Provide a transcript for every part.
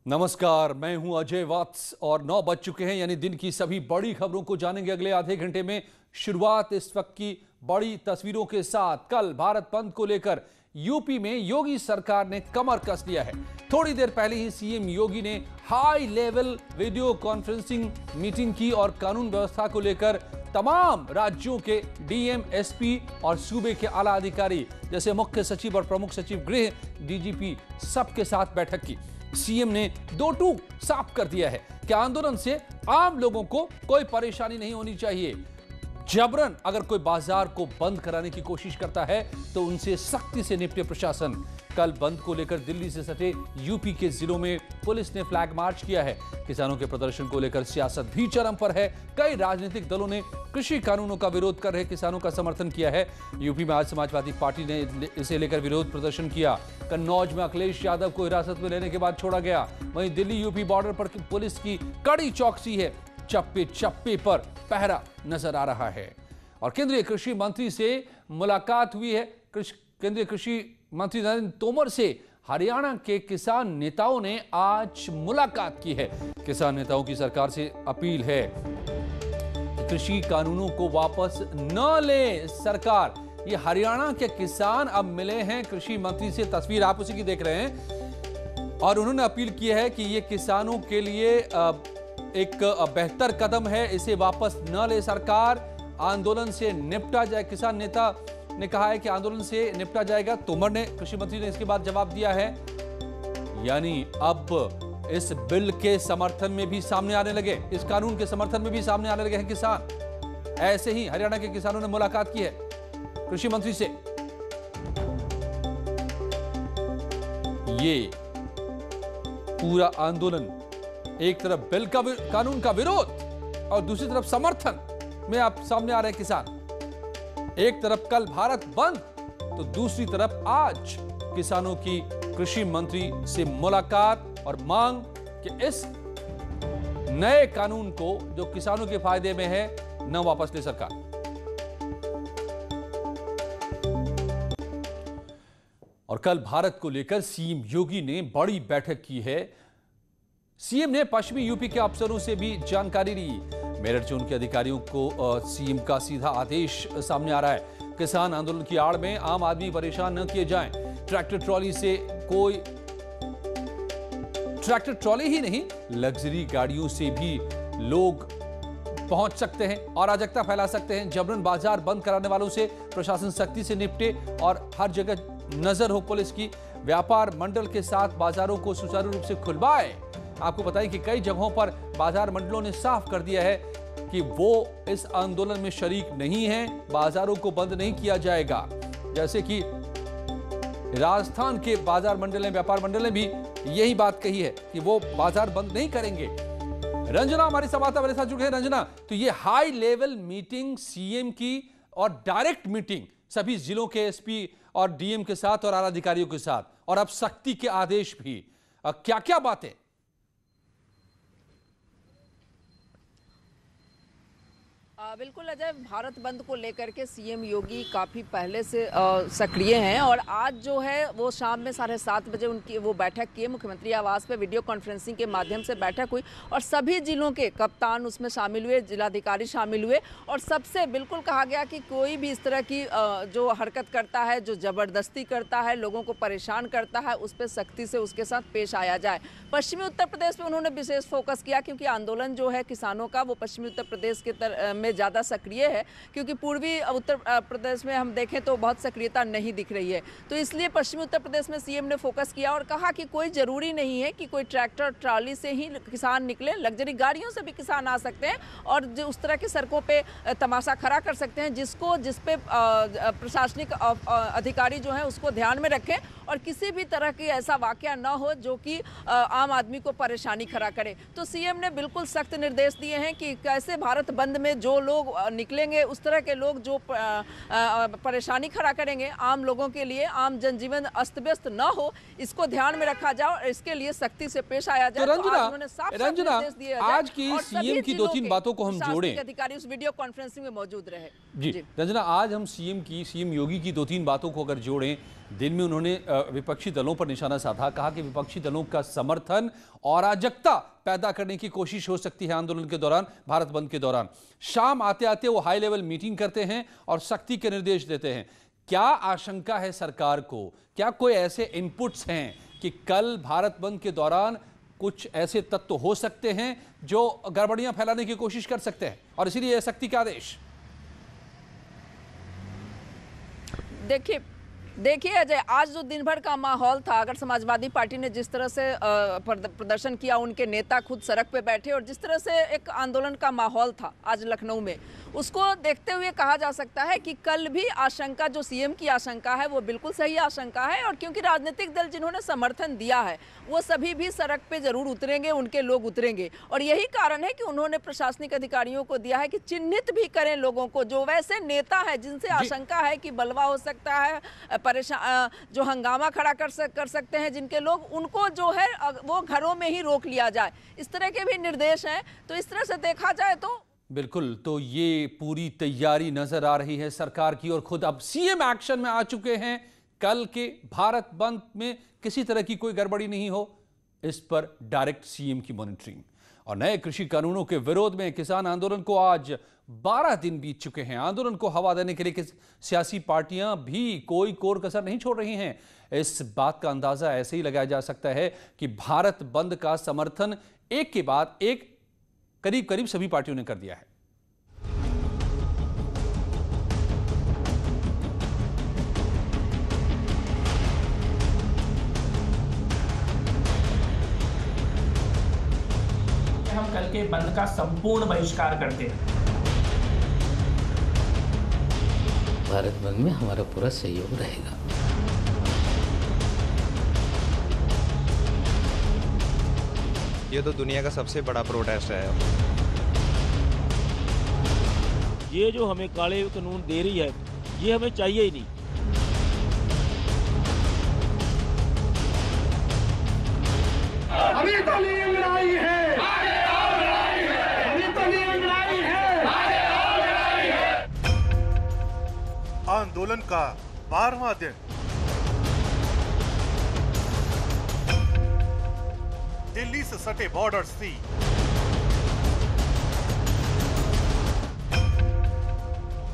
नमस्कार, मैं हूं अजय वत्स और 9 बज चुके हैं, यानी दिन की सभी बड़ी खबरों को जानेंगे अगले आधे घंटे में। शुरुआत इस वक्त की बड़ी तस्वीरों के साथ। कल भारत बंद को लेकर यूपी में योगी सरकार ने कमर कस लिया है। थोड़ी देर पहले ही सीएम योगी ने high level video conferencing meeting की और कानून व्यवस्था को लेकर तमाम राज्यों के डीएम, एसपी और सूबे के आला अधिकारी जैसे मुख्य सचिव और प्रमुख सचिव गृह, डीजीपी सबके साथ बैठक की। सीएम ने दो टूक साफ कर दिया है कि आंदोलन से आम लोगों को कोई परेशानी नहीं होनी चाहिए। जबरन अगर कोई बाजार को बंद कराने की कोशिश करता है तो उनसे सख्ती से निपटे प्रशासन। कल बंद को लेकर दिल्ली से सटे यूपी के जिलों में पुलिस ने फ्लैग मार्च किया है। किसानों के प्रदर्शन को लेकर सियासत भी चरम पर है। कई राजनीतिक दलों ने कृषि कानूनों का विरोध कर रहे किसानों का समर्थन किया है। यूपी में आज समाजवादी पार्टी ने इसे लेकर विरोध प्रदर्शन किया। कन्नौज में अखिलेश यादव को हिरासत में लेने के बाद छोड़ा गया। वहीं दिल्ली यूपी बॉर्डर पर पुलिस की कड़ी चौकसी है। चप्पे चप्पे पर पहरा नजर आ रहा है। और केंद्रीय कृषि मंत्री से मुलाकात हुई है। केंद्रीय कृषि मंत्री नरेंद्र तोमर से हरियाणा के किसान नेताओं ने आज मुलाकात की है। किसान नेताओं की सरकार से अपील है कि कृषि कानूनों को वापस न ले सरकार। ये हरियाणा के किसान अब मिले हैं कृषि मंत्री से, तस्वीर आप उसी की देख रहे हैं। और उन्होंने अपील की है कि ये किसानों के लिए एक बेहतर कदम है, इसे वापस न ले सरकार, आंदोलन से निपटा जाए। किसान नेता ने कहा है कि आंदोलन से निपटा जाएगा। तोमर ने, कृषि मंत्री ने इसके बाद जवाब दिया है। यानी अब इस बिल के समर्थन में भी सामने आने लगे, इस कानून के समर्थन में भी सामने आने लगे हैं किसान। ऐसे ही हरियाणा के किसानों ने मुलाकात की है कृषि मंत्री से। ये पूरा आंदोलन, एक तरफ बिल का कानून का विरोध और दूसरी तरफ समर्थन में आप सामने आ रहे हैं किसान। एक तरफ कल भारत बंद तो दूसरी तरफ आज किसानों की कृषि मंत्री से मुलाकात और मांग कि इस नए कानून को जो किसानों के फायदे में है न वापस ले सरकार। और कल भारत को लेकर सीएम योगी ने बड़ी बैठक की है। सीएम ने पश्चिमी यूपी के अफसरों से भी जानकारी ली। मेरठ जोन के अधिकारियों को सीएम का सीधा आदेश सामने आ रहा है। किसान आंदोलन की आड़ में आम आदमी परेशान न किए जाएं। ट्रैक्टर ट्रॉली ही नहीं, लग्जरी गाड़ियों से भी लोग पहुंच सकते हैं और अराजकता फैला सकते हैं। जबरन बाजार बंद कराने वालों से प्रशासन सख्ती से निपटे और हर जगह नजर हो पुलिस की। व्यापार मंडल के साथ बाजारों को सुचारू रूप से खुलवाए। आपको बताएं कि कई जगहों पर बाजार मंडलों ने साफ कर दिया है कि वो इस आंदोलन में शरीक नहीं है, बाजारों को बंद नहीं किया जाएगा। जैसे कि राजस्थान के बाजार मंडल ने, व्यापार मंडल ने भी यही बात कही है कि वो बाजार बंद नहीं करेंगे। रंजना हमारी संवाददाता मेरे साथ जुड़े हैं। रंजना, तो ये हाई लेवल मीटिंग सीएम की और डायरेक्ट मीटिंग सभी जिलों के एसपी और डीएम के साथ और आला अधिकारियों के साथ, और अब सख्ती के आदेश भी, क्या क्या बातें? बिल्कुल अजय, भारत बंद को लेकर के सीएम योगी काफ़ी पहले से सक्रिय हैं और आज जो है वो शाम में 7:30 बजे उनकी वो बैठक की। मुख्यमंत्री आवास पे वीडियो कॉन्फ्रेंसिंग के माध्यम से बैठक हुई और सभी जिलों के कप्तान उसमें शामिल हुए, जिलाधिकारी शामिल हुए और सबसे बिल्कुल कहा गया कि कोई भी इस तरह की जो हरकत करता है, जो ज़बरदस्ती करता है, लोगों को परेशान करता है, उस पर सख्ती से उसके साथ पेश आया जाए। पश्चिमी उत्तर प्रदेश में उन्होंने विशेष फोकस किया क्योंकि आंदोलन जो है किसानों का वो पश्चिमी उत्तर प्रदेश के में ज़्यादा सक्रिय है, क्योंकि पूर्वी उत्तर प्रदेश में हम देखें तो बहुत सक्रियता नहीं दिख रही है। तो इसलिए पश्चिमी उत्तर प्रदेश में सीएम ने फोकस किया और कहा कि कोई ज़रूरी नहीं है कि कोई ट्रैक्टर ट्रॉली से ही किसान निकले, लग्जरी गाड़ियों से भी किसान आ सकते हैं और जो उस तरह की सड़कों पे तमाशा खड़ा कर सकते हैं, जिस पे प्रशासनिक अधिकारी जो हैं उसको ध्यान में रखें और किसी भी तरह की ऐसा वाकया न हो जो कि आम आदमी को परेशानी खड़ा करे। तो सीएम ने बिल्कुल सख्त निर्देश दिए हैं कि कैसे भारत बंद में जो लोग निकलेंगे, उस तरह के लोग जो परेशानी खड़ा करेंगे आम लोगों के लिए, आम जनजीवन अस्त व्यस्त न हो, इसको ध्यान में रखा जाए और इसके लिए सख्ती से पेश आया जाए। तो रंजना, आज की सीएम की 2-3 बातों को हम जोड़ें। अधिकारी उस वीडियो कॉन्फ्रेंसिंग में मौजूद रहे। जी रंजना, आज हम सीएम योगी की 2-3 बातों को अगर जोड़ें दिन में उन्होंने विपक्षी दलों पर निशाना साधा, कहा कि विपक्षी दलों का समर्थन और अराजकता पैदा करने की कोशिश हो सकती है आंदोलन के दौरान, भारत बंद के दौरान। शाम आते आते वो हाई लेवल मीटिंग करते हैं और सख्ती के निर्देश देते हैं। क्या आशंका है सरकार को, क्या कोई ऐसे इनपुट्स हैं कि कल भारत बंद के दौरान कुछ ऐसे तत्व हो सकते हैं जो गड़बड़ियां फैलाने की कोशिश कर सकते हैं और इसीलिए सख्ती का आदेश? देखिए अजय, आज जो दिन भर का माहौल था, अगर समाजवादी पार्टी ने जिस तरह से प्रदर्शन किया, उनके नेता खुद सड़क पे बैठे और जिस तरह से एक आंदोलन का माहौल था आज लखनऊ में, उसको देखते हुए कहा जा सकता है कि कल भी आशंका, जो सीएम की आशंका है, वो बिल्कुल सही आशंका है। और क्योंकि राजनीतिक दल जिन्होंने समर्थन दिया है वो सभी भी सड़क पे जरूर उतरेंगे, उनके लोग उतरेंगे। और यही कारण है कि उन्होंने प्रशासनिक अधिकारियों को दिया है कि चिन्हित भी करें लोगों को, जो वैसे नेता है जिनसे आशंका है कि बलवा हो सकता है, परेशान, जो हंगामा खड़ा कर सकते हैं जिनके लोग, उनको जो है वो घरों में ही रोक लिया जाए। इस तरह के भी निर्देश हैं। तो इस तरह से देखा जाए तो बिल्कुल, तो ये पूरी तैयारी नजर आ रही है सरकार की और खुद अब सीएम एक्शन में आ चुके हैं। कल के भारत बंद में किसी तरह की कोई गड़बड़ी नहीं हो, इस पर डायरेक्ट सीएम की मॉनिटरिंग। और नए कृषि कानूनों के विरोध में किसान आंदोलन को आज 12 दिन बीत चुके हैं। आंदोलन को हवा देने के लिए सियासी पार्टियां भी कोई कोर कसर नहीं छोड़ रही हैं। इस बात का अंदाजा ऐसे ही लगाया जा सकता है कि भारत बंद का समर्थन एक के बाद एक करीब करीब सभी पार्टियों ने कर दिया है। हम कल के बंद का संपूर्ण बहिष्कार करते हैं। भारत बंद में हमारा पूरा सहयोग रहेगा। ये तो दुनिया का सबसे बड़ा प्रोटेस्ट है। ये जो हमें काले कानून दे रही है, ये हमें चाहिए ही नहीं। अभी तो नींद लाई है, अभी तो नींद लाई है। आंदोलन का 12वां दिन। दिल्ली से सटे बॉर्डर सी,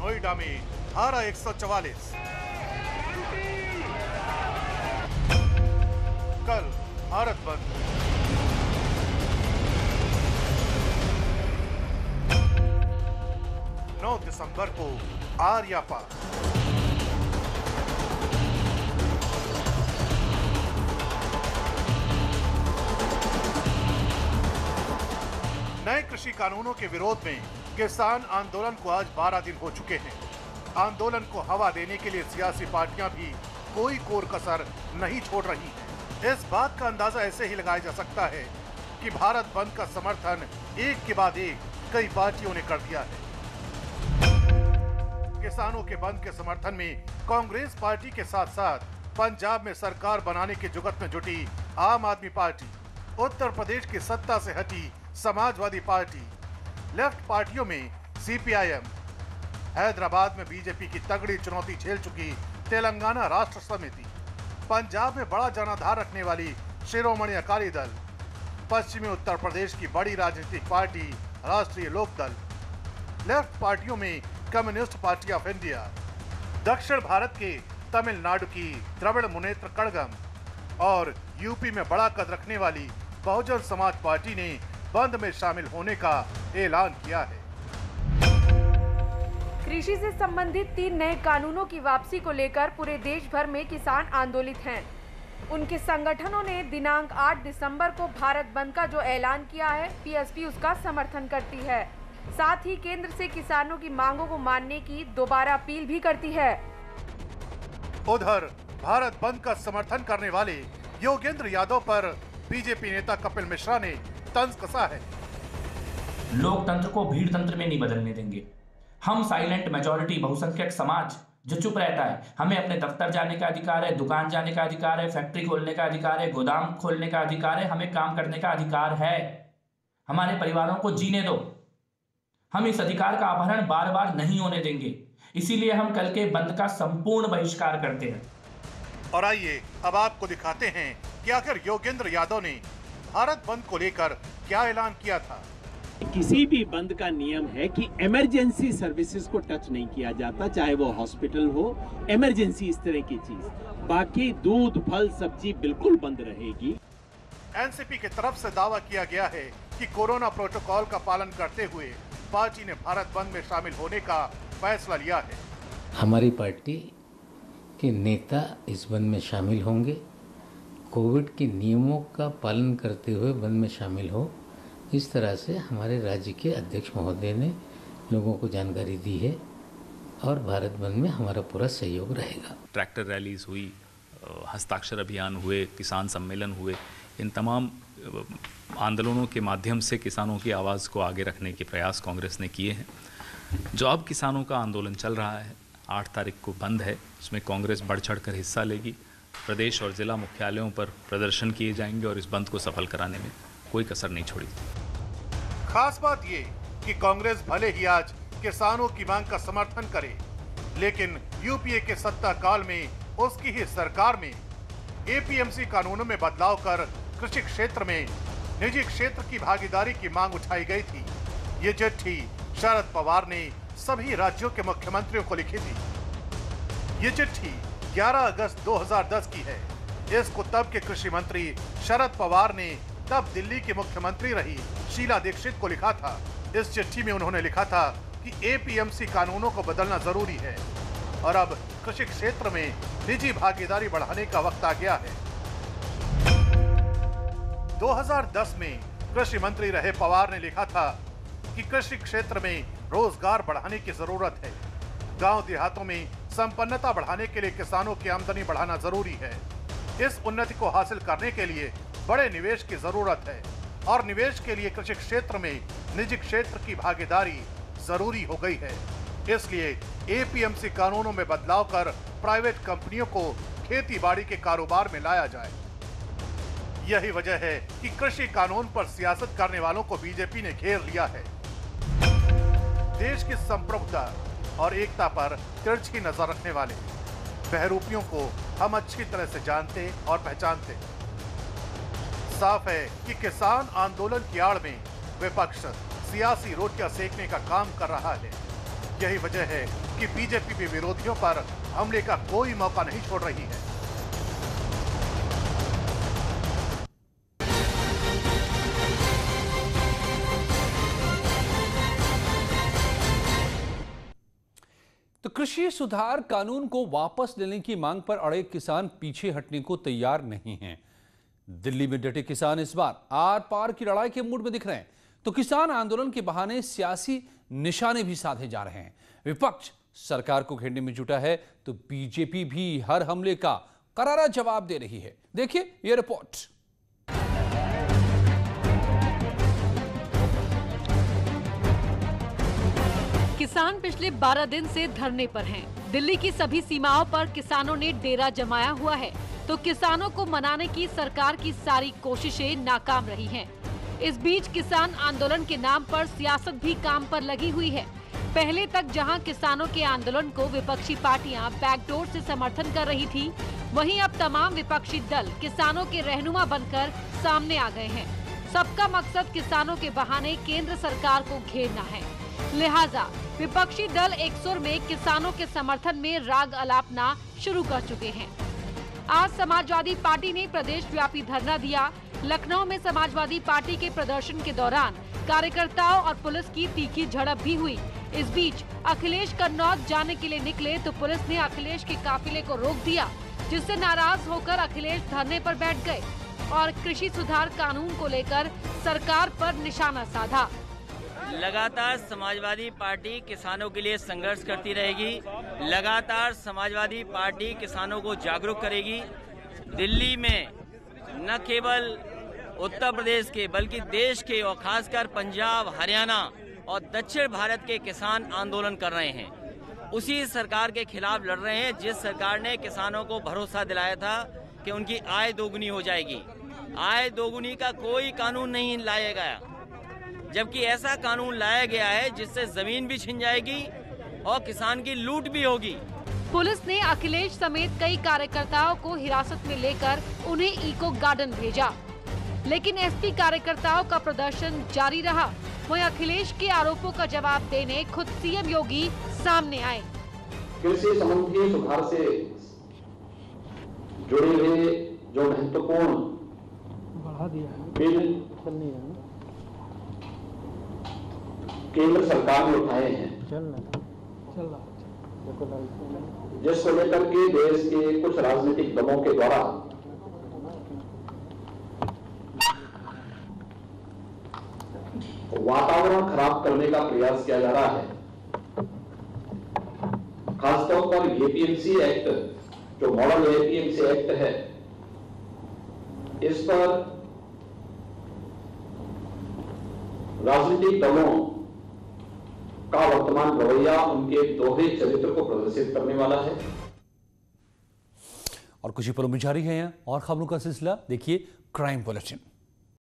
नोएडा में धारा 144। कल भारत बंद। 9 दिसंबर को आर्या पार। नए कृषि कानूनों के विरोध में किसान आंदोलन को आज 12 दिन हो चुके हैं। आंदोलन को हवा देने के लिए सियासी पार्टियां भी कोई कोर कसर नहीं छोड़ रही हैं। इस बात का अंदाजा ऐसे ही लगाया जा सकता है कि भारत बंद का समर्थन एक के बाद एक कई पार्टियों ने कर दिया है। किसानों के बंद के समर्थन में कांग्रेस पार्टी के साथ साथ पंजाब में सरकार बनाने की जुगत में जुटी आम आदमी पार्टी, उत्तर प्रदेश की सत्ता से हटी समाजवादी पार्टी, लेफ्ट पार्टियों में सीपीआईएम, हैदराबाद में बीजेपी की तगड़ी चुनौती झेल चुकी तेलंगाना राष्ट्र समिति, पंजाब में बड़ा जनाधार रखने वाली शिरोमणि अकाली दल, पश्चिमी उत्तर प्रदेश की बड़ी राजनीतिक पार्टी राष्ट्रीय लोकदल, लेफ्ट पार्टियों में कम्युनिस्ट पार्टी ऑफ इंडिया, दक्षिण भारत के तमिलनाडु की द्रविड़ मुनेत्र कड़गम और यूपी में बड़ा कद रखने वाली बहुजन समाज पार्टी ने बंद में शामिल होने का ऐलान किया है। कृषि से संबंधित 3 नए कानूनों की वापसी को लेकर पूरे देश भर में किसान आंदोलित हैं। उनके संगठनों ने दिनांक 8 दिसंबर को भारत बंद का जो ऐलान किया है, पीएसपी उसका समर्थन करती है। साथ ही केंद्र से किसानों की मांगों को मानने की दोबारा अपील भी करती है। उधर भारत बंद का समर्थन करने वाले योगेंद्र यादव पर बीजेपी नेता कपिल मिश्रा ने तंज कसा है। लोकतंत्र को भीड़ तंत्र में नहीं बदलने देंगे। हम साइलेंट मेजॉरिटी बहुसंख्यक समाज जो चुप रहता है, हमें अपने दफ्तर जाने का अधिकार है, दुकान जाने का अधिकार है, फैक्ट्री खोलने का अधिकार है, गोदाम खोलने का अधिकार है, हमें काम करने का अधिकार है। हमारे परिवारों को जीने दो। हम इस अधिकार का अपहरण बार बार नहीं होने देंगे। इसीलिए हम कल के बंद का संपूर्ण बहिष्कार करते हैं। और आइए अब आपको दिखाते हैं कि आखिर योगेंद्र यादव ने भारत बंद को लेकर क्या ऐलान किया था। किसी भी बंद का नियम है कि इमरजेंसी सर्विसेज को टच नहीं किया जाता, चाहे वो हॉस्पिटल हो, इमरजेंसी इस तरह की चीज। बाकी दूध, फल, सब्जी बिल्कुल बंद रहेगी। एनसीपी की तरफ से दावा किया गया है कि कोरोना प्रोटोकॉल का पालन करते हुए पार्टी ने भारत बंद में शामिल होने का फैसला लिया है। हमारी पार्टी के नेता इस बंद में शामिल होंगे, कोविड के नियमों का पालन करते हुए बंद में शामिल हो, इस तरह से हमारे राज्य के अध्यक्ष महोदय ने लोगों को जानकारी दी है और भारत बंद में हमारा पूरा सहयोग रहेगा। ट्रैक्टर रैलीज हुई, हस्ताक्षर अभियान हुए, किसान सम्मेलन हुए, इन तमाम आंदोलनों के माध्यम से किसानों की आवाज़ को आगे रखने के प्रयास कांग्रेस ने किए हैं। जो अब किसानों का आंदोलन चल रहा है, 8 तारीख को बंद है, उसमें कांग्रेस बढ़ चढ़ कर हिस्सा लेगी। प्रदेश और जिला मुख्यालयों पर प्रदर्शन किए जाएंगे और इस बंद को सफल कराने में कोई कसर नहीं छोड़ी। खास बात ये कि कांग्रेस भले ही आज किसानों की मांग का समर्थन करे, लेकिन यूपीए के सत्ता काल में उसकी ही सरकार में एपीएमसी कानूनों में बदलाव कर कृषि क्षेत्र में निजी क्षेत्र की भागीदारी की मांग उठाई गई थी। ये चिट्ठी शरद पवार ने सभी राज्यों के मुख्यमंत्रियों को लिखी थी। ये चिट्ठी 11 अगस्त 2010 की है। इसको तब के कृषि मंत्री शरद पवार ने तब दिल्ली की मुख्यमंत्री रही शीला दीक्षित को लिखा था। इस चिट्ठी में उन्होंने लिखा था कि एपीएमसी कानूनों को बदलना जरूरी है और अब कृषि क्षेत्र में निजी भागीदारी बढ़ाने का वक्त आ गया है। 2010 में कृषि मंत्री रहे पवार ने लिखा था कि कृषि क्षेत्र में रोजगार बढ़ाने की जरूरत है। गांव देहातों में संपन्नता बढ़ाने के लिए किसानों की आमदनी बढ़ाना जरूरी है। इस उन्नति को हासिल करने के लिए बड़े निवेश की जरूरत है और निवेश के लिए कृषि क्षेत्र में निजी क्षेत्र की भागीदारी जरूरी हो गई है। इसलिए एपीएमसी कानूनों में बदलाव कर प्राइवेट कंपनियों को खेती बाड़ी के कारोबार में लाया जाए। यही वजह है कि कृषि कानून पर सियासत करने वालों को बीजेपी ने घेर लिया है। देश की संप्रभुता और एकता पर तिरछी नजर रखने वाले बहरूपियों को हम अच्छी तरह से जानते और पहचानते। साफ है कि किसान आंदोलन की आड़ में विपक्ष सियासी रोटियां सेकने का काम कर रहा है। यही वजह है कि बीजेपी भी विरोधियों पर हमले का कोई मौका नहीं छोड़ रही है। तो कृषि सुधार कानून को वापस लेने की मांग पर अड़े किसान पीछे हटने को तैयार नहीं हैं। दिल्ली में डटे किसान इस बार आर पार की लड़ाई के मूड में दिख रहे हैं। तो किसान आंदोलन के बहाने सियासी निशाने भी साधे जा रहे हैं। विपक्ष सरकार को घेरने में जुटा है तो बीजेपी भी हर हमले का करारा जवाब दे रही है। देखिए ये रिपोर्ट। किसान पिछले 12 दिन से धरने पर हैं। दिल्ली की सभी सीमाओं पर किसानों ने डेरा जमाया हुआ है, तो किसानों को मनाने की सरकार की सारी कोशिशें नाकाम रही हैं। इस बीच किसान आंदोलन के नाम पर सियासत भी काम पर लगी हुई है। पहले तक जहां किसानों के आंदोलन को विपक्षी पार्टियां बैकडोर से समर्थन कर रही थी, वहीं अब तमाम विपक्षी दल किसानों के रहनुमा बनकर सामने आ गए हैं। सबका मकसद किसानों के बहाने केंद्र सरकार को घेरना है। लिहाजा विपक्षी दल एक सुर में किसानों के समर्थन में राग अलापना शुरू कर चुके हैं। आज समाजवादी पार्टी ने प्रदेश व्यापी धरना दिया। लखनऊ में समाजवादी पार्टी के प्रदर्शन के दौरान कार्यकर्ताओं और पुलिस की तीखी झड़प भी हुई। इस बीच अखिलेश कन्नौज जाने के लिए निकले तो पुलिस ने अखिलेश के काफिले को रोक दिया, जिससे नाराज होकर अखिलेश धरने पर बैठ गए और कृषि सुधार कानून को लेकर सरकार पर निशाना साधा। लगातार समाजवादी पार्टी किसानों के लिए संघर्ष करती रहेगी। लगातार समाजवादी पार्टी किसानों को जागरूक करेगी। दिल्ली में न केवल उत्तर प्रदेश के बल्कि देश के और खासकर पंजाब, हरियाणा और दक्षिण भारत के किसान आंदोलन कर रहे हैं। उसी सरकार के खिलाफ लड़ रहे हैं जिस सरकार ने किसानों को भरोसा दिलाया था कि उनकी आय दोगुनी हो जाएगी। आय दोगुनी का कोई कानून नहीं लाया गया, जबकि ऐसा कानून लाया गया है जिससे जमीन भी छिन जाएगी और किसान की लूट भी होगी। पुलिस ने अखिलेश समेत कई कार्यकर्ताओं को हिरासत में लेकर उन्हें इको गार्डन भेजा, लेकिन एसपी कार्यकर्ताओं का प्रदर्शन जारी रहा। वहीं अखिलेश के आरोपों का जवाब देने खुद सीएम योगी सामने आए। कृषि संबंधी सुधार से जुड़े हुए जो महत्वपूर्ण बिल केंद्र सरकार ने उठाए हैं, जिसको लेकर के देश के कुछ राजनीतिक दलों के द्वारा वातावरण खराब करने का प्रयास किया जा रहा है। खासतौर पर एपीएमसी एक्ट, जो मॉडल एपीएमसी एक्ट है, इस पर राजनीतिक दलों का वर्तमान रवैया उनके दोहरे चरित्र को प्रदर्शित करने वाला है। और कुछ ही पलों में जारी है और खबरों का सिलसिला, देखिए क्राइम बुलेटिन।